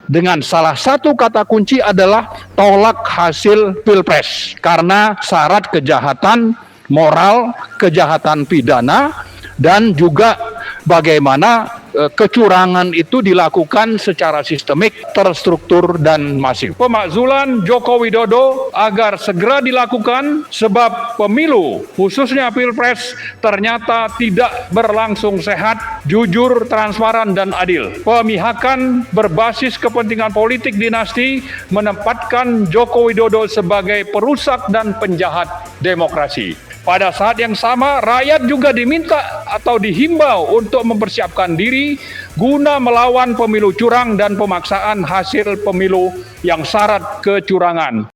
dengan salah satu kata kunci adalah tolak hasil Pilpres karena syarat kejahatan moral, kejahatan pidana, dan juga bagaimana kecurangan itu dilakukan secara sistemik, terstruktur, dan masif. Pemakzulan Joko Widodo agar segera dilakukan sebab pemilu, khususnya Pilpres, ternyata tidak berlangsung sehat, jujur, transparan, dan adil. Pemihakan berbasis kepentingan politik dinasti menempatkan Joko Widodo sebagai perusak dan penjahat demokrasi. Pada saat yang sama, rakyat juga diminta atau dihimbau untuk mempersiapkan diri guna melawan pemilu curang dan pemaksaan hasil pemilu yang syarat kecurangan.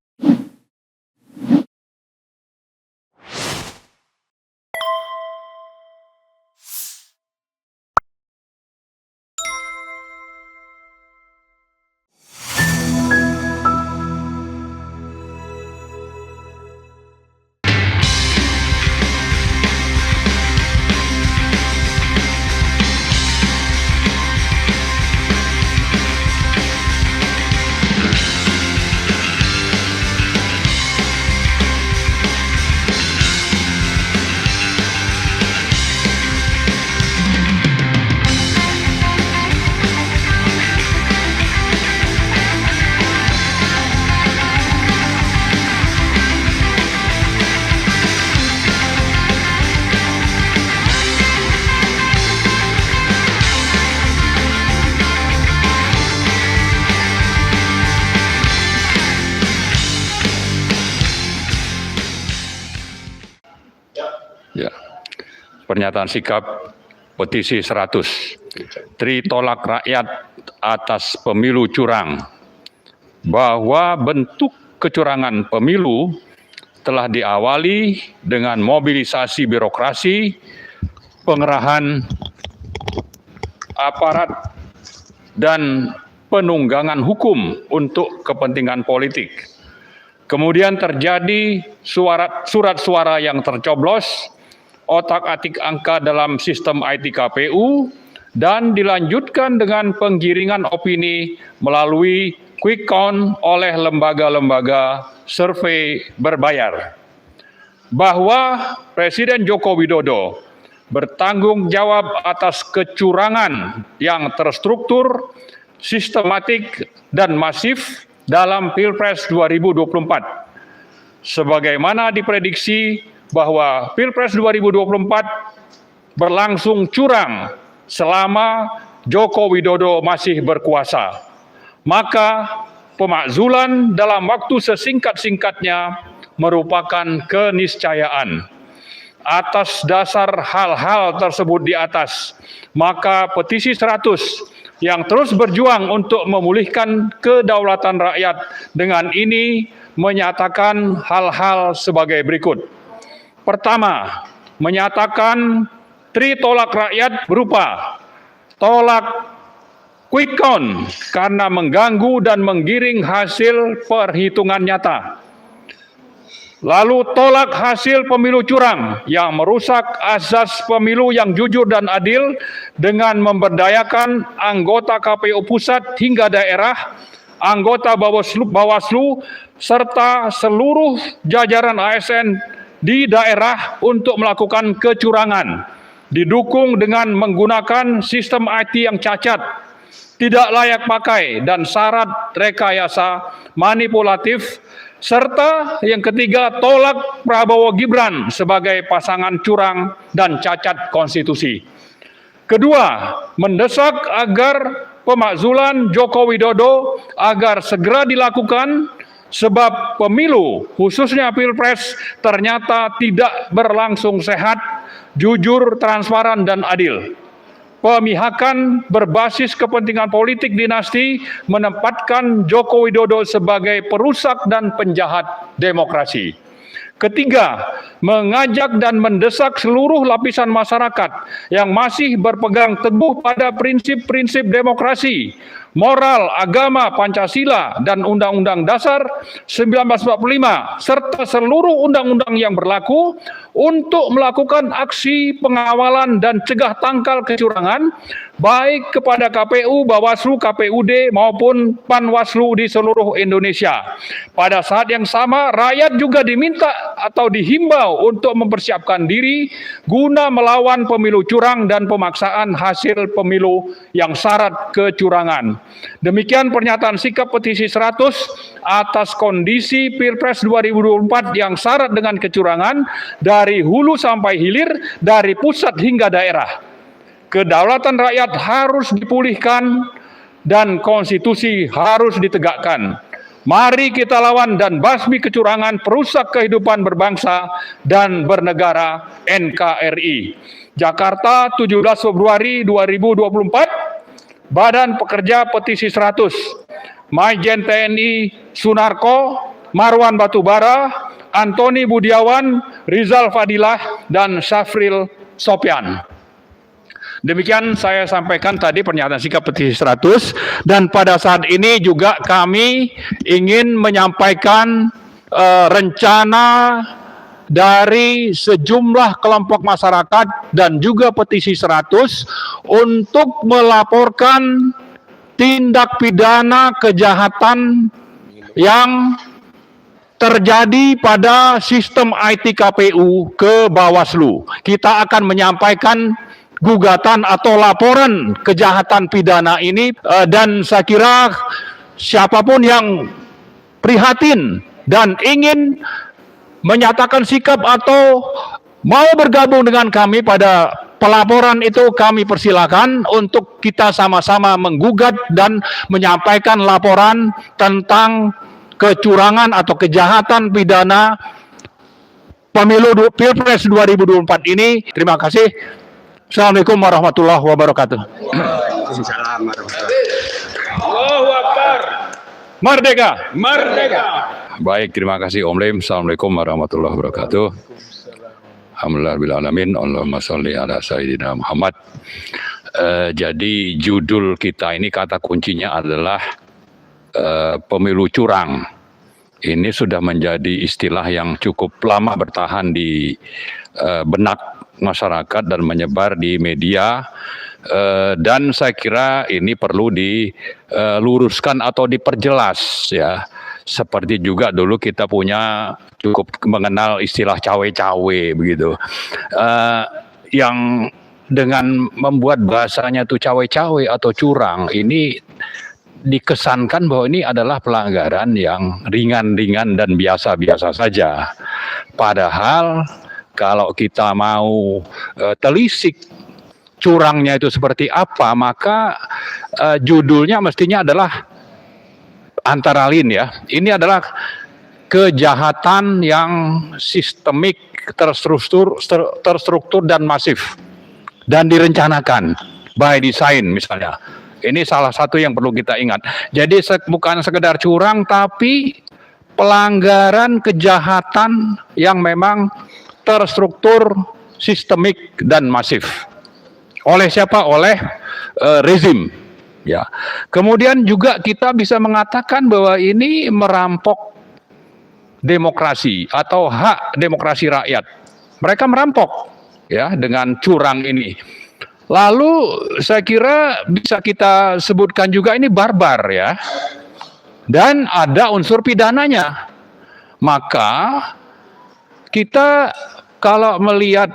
Ya, pernyataan sikap petisi 100, tolak rakyat atas pemilu curang, bahwa bentuk kecurangan pemilu telah diawali dengan mobilisasi birokrasi, pengerahan aparat, dan penunggangan hukum untuk kepentingan politik. Kemudian terjadi surat suara yang tercoblos, otak-atik angka dalam sistem IT KPU, dan dilanjutkan dengan penggiringan opini melalui quick count oleh lembaga-lembaga survei berbayar. Bahwa Presiden Joko Widodo bertanggung jawab atas kecurangan yang terstruktur, sistematik, dan masif dalam Pilpres 2024. Sebagaimana diprediksi bahwa Pilpres 2024 berlangsung curang selama Joko Widodo masih berkuasa. Maka pemakzulan dalam waktu sesingkat-singkatnya merupakan keniscayaan. Atas dasar hal-hal tersebut di atas, maka petisi 100 yang terus berjuang untuk memulihkan kedaulatan rakyat dengan ini menyatakan hal-hal sebagai berikut. Pertama, menyatakan tolak rakyat berupa tolak quick count karena mengganggu dan menggiring hasil perhitungan nyata. Lalu tolak hasil pemilu curang yang merusak azas pemilu yang jujur dan adil dengan memberdayakan anggota KPU pusat hingga daerah, anggota Bawaslu, serta seluruh jajaran ASN di daerah untuk melakukan kecurangan, didukung dengan menggunakan sistem IT yang cacat, tidak layak pakai, dan syarat rekayasa manipulatif, serta yang ketiga, tolak Prabowo Gibran sebagai pasangan curang dan cacat konstitusi. Kedua, mendesak agar pemakzulan Joko Widodo agar segera dilakukan sebab pemilu, khususnya Pilpres, ternyata tidak berlangsung sehat, jujur, transparan, dan adil. Pemihakan berbasis kepentingan politik dinasti menempatkan Joko Widodo sebagai perusak dan penjahat demokrasi. Ketiga, mengajak dan mendesak seluruh lapisan masyarakat yang masih berpegang teguh pada prinsip-prinsip demokrasi, moral, agama, Pancasila, dan Undang-Undang Dasar 1945, serta seluruh undang-undang yang berlaku untuk melakukan aksi pengawalan dan cegah tangkal kecurangan baik kepada KPU, Bawaslu, KPUD maupun Panwaslu di seluruh Indonesia. Pada saat yang sama, rakyat juga diminta atau dihimbau untuk mempersiapkan diri guna melawan pemilu curang dan pemaksaan hasil pemilu yang syarat kecurangan. Demikian pernyataan sikap petisi 100 atas kondisi Pilpres 2024 yang syarat dengan kecurangan dari hulu sampai hilir, dari pusat hingga daerah. Kedaulatan rakyat harus dipulihkan dan konstitusi harus ditegakkan. Mari kita lawan dan basmi kecurangan perusak kehidupan berbangsa dan bernegara NKRI. Jakarta, 17 Februari 2024, Badan Pekerja Petisi 100, Majen TNI Sunarko, Marwan Batubara, Antoni Budiawan, Rizal Fadilah, dan Syafril Sopyan. Demikian saya sampaikan tadi pernyataan sikap petisi 100, dan pada saat ini juga kami ingin menyampaikan rencana dari sejumlah kelompok masyarakat dan juga petisi 100 untuk melaporkan tindak pidana kejahatan yang terjadi pada sistem IT KPU ke Bawaslu. Kita akan menyampaikan gugatan atau laporan kejahatan pidana ini, dan saya kira siapapun yang prihatin dan ingin menyatakan sikap atau mau bergabung dengan kami pada pelaporan itu, kami persilakan untuk kita sama-sama menggugat dan menyampaikan laporan tentang kecurangan atau kejahatan pidana pemilu Pilpres 2024 ini. Terima kasih. Assalamualaikum warahmatullahi wabarakatuh. Waalaikumsalam warahmatullahi wabarakatuh. Allahu Akbar. Merdeka. Merdeka. Baik, terima kasih Om Lim. Assalamualaikum warahmatullahi wabarakatuh. Alhamdulillahirrahmanirrahim. Allahumma sholli ala sayyidina Muhammad. Jadi judul kita ini kata kuncinya adalah pemilu curang. Ini sudah menjadi istilah yang cukup lama bertahan di benak masyarakat dan menyebar di media, dan saya kira ini perlu diluruskan atau diperjelas ya. Seperti juga dulu kita punya cukup mengenal istilah cawe-cawe begitu, yang dengan membuat bahasanya tuh cawe-cawe atau curang, ini dikesankan bahwa ini adalah pelanggaran yang ringan-ringan dan biasa-biasa saja. Padahal kalau kita mau telisik curangnya itu seperti apa, maka judulnya mestinya adalah antara lain ya. Ini adalah kejahatan yang sistemik, terstruktur dan masif dan direncanakan by design misalnya. Ini salah satu yang perlu kita ingat. Jadi bukan sekedar curang, tapi pelanggaran kejahatan yang memang terstruktur, sistemik dan masif. Oleh siapa? Oleh rezim. Ya. Kemudian juga kita bisa mengatakan bahwa ini merampok demokrasi atau hak demokrasi rakyat. Mereka merampok ya dengan curang ini. Lalu saya kira bisa kita sebutkan juga ini barbar ya. Dan ada unsur pidananya. Maka kita kalau melihat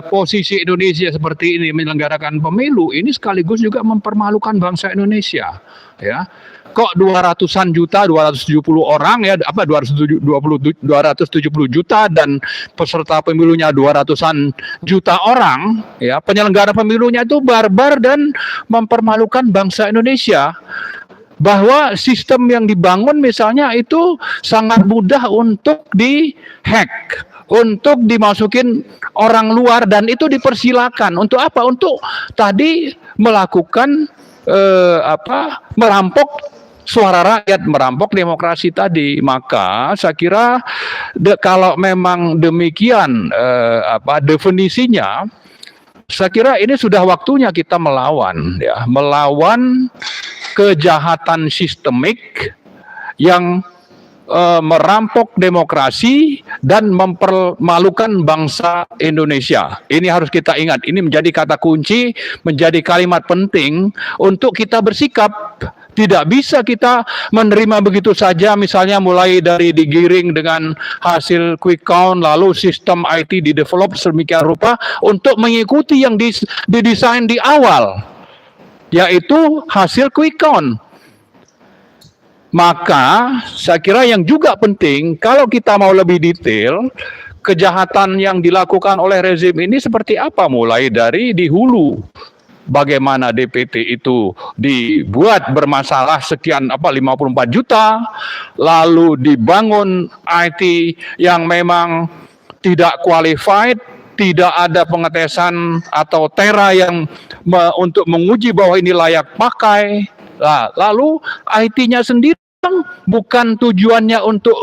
posisi Indonesia seperti ini menyelenggarakan pemilu, ini sekaligus juga mempermalukan bangsa Indonesia ya. Kok 200-an juta, 270 orang ya, 270 juta dan peserta pemilunya 200-an juta orang ya, penyelenggara pemilunya itu barbar dan mempermalukan bangsa Indonesia. Bahwa sistem yang dibangun misalnya itu sangat mudah untuk dihack, untuk dimasukin orang luar, dan itu dipersilakan. Untuk apa? Untuk tadi melakukan merampok suara rakyat, merampok demokrasi tadi. Maka saya kira kalau memang demikian definisinya, saya kira ini sudah waktunya kita melawan ya, melawan kejahatan sistemik yang merampok demokrasi dan mempermalukan bangsa Indonesia. Ini harus kita ingat, ini menjadi kata kunci, menjadi kalimat penting untuk kita bersikap. Tidak bisa kita menerima begitu saja, misalnya mulai dari digiring dengan hasil quick count, lalu sistem IT di-develop sedemikian rupa untuk mengikuti yang didesain di awal, yaitu hasil quick count. Maka saya kira yang juga penting, kalau kita mau lebih detail, kejahatan yang dilakukan oleh rezim ini seperti apa, mulai dari di hulu. Bagaimana DPT itu dibuat bermasalah sekian 54 juta, lalu dibangun IT yang memang tidak qualified, tidak ada pengetesan atau tera yang untuk menguji bahwa ini layak pakai. Lalu IT-nya sendiri bukan tujuannya untuk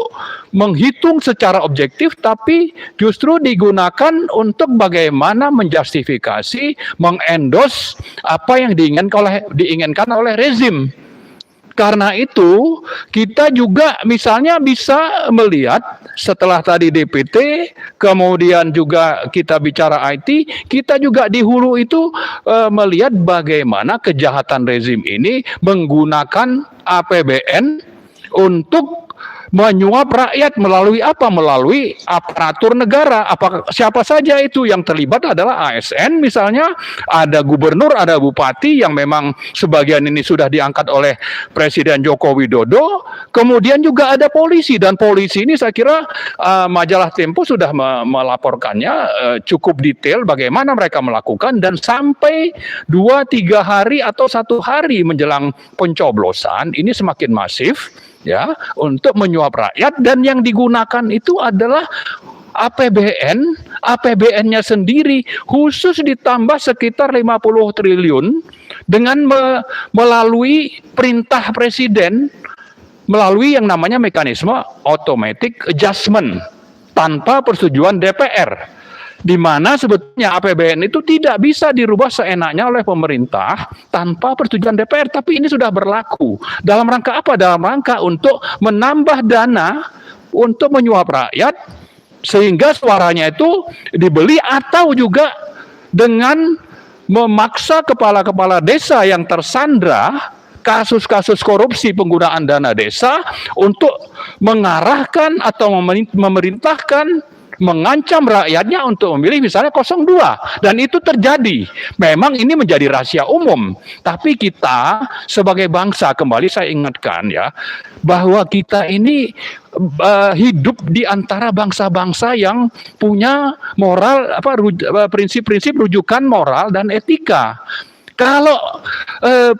menghitung secara objektif, tapi justru digunakan untuk bagaimana menjustifikasi, mengendos apa yang diinginkan oleh rezim. Karena itu, kita juga misalnya bisa melihat setelah tadi DPT, kemudian juga kita bicara IT, kita juga di hulu itu melihat bagaimana kejahatan rezim ini menggunakan APBN untuk menyuap rakyat melalui apa? Melalui aparatur negara. Siapa saja itu yang terlibat adalah ASN misalnya, ada gubernur, ada bupati yang memang sebagian ini sudah diangkat oleh Presiden Joko Widodo. Kemudian juga ada polisi, dan polisi ini saya kira majalah Tempo sudah melaporkannya cukup detail bagaimana mereka melakukan, dan sampai 2-3 hari atau 1 hari menjelang pencoblosan ini semakin masif ya untuk menyuap rakyat, dan yang digunakan itu adalah APBN-nya sendiri, khusus ditambah sekitar 50 triliun dengan melalui perintah presiden, melalui yang namanya mekanisme automatic adjustment tanpa persetujuan DPR. Di mana sebetulnya APBN itu tidak bisa dirubah seenaknya oleh pemerintah tanpa persetujuan DPR, tapi ini sudah berlaku. Dalam rangka apa? Dalam rangka untuk menambah dana untuk menyuap rakyat, sehingga suaranya itu dibeli, atau juga dengan memaksa kepala-kepala desa yang tersandra kasus-kasus korupsi penggunaan dana desa untuk mengarahkan atau memerintahkan, mengancam rakyatnya untuk memilih misalnya 02, dan itu terjadi. Memang ini menjadi rahasia umum, tapi kita sebagai bangsa, kembali saya ingatkan ya, bahwa kita ini hidup di antara bangsa-bangsa yang punya moral, prinsip-prinsip rujukan moral dan etika. Kalau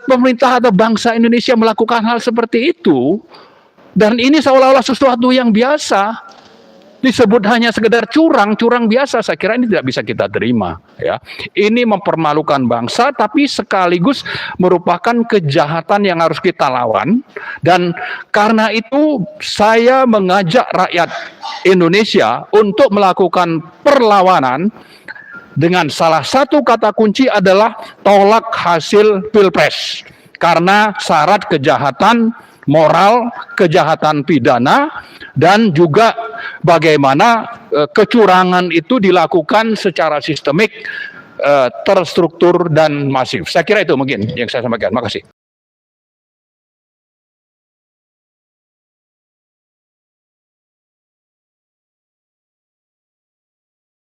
pemerintah atau bangsa Indonesia melakukan hal seperti itu, dan ini seolah-olah sesuatu yang biasa, disebut hanya sekedar curang biasa, saya kira ini tidak bisa kita terima ya. Ini mempermalukan bangsa, tapi sekaligus merupakan kejahatan yang harus kita lawan. Dan karena itu saya mengajak rakyat Indonesia untuk melakukan perlawanan dengan salah satu kata kunci adalah tolak hasil Pilpres, karena syarat kejahatan moral, kejahatan pidana, dan juga bagaimana kecurangan itu dilakukan secara sistemik, terstruktur, dan masif. Saya kira itu mungkin yang saya sampaikan. Terima kasih.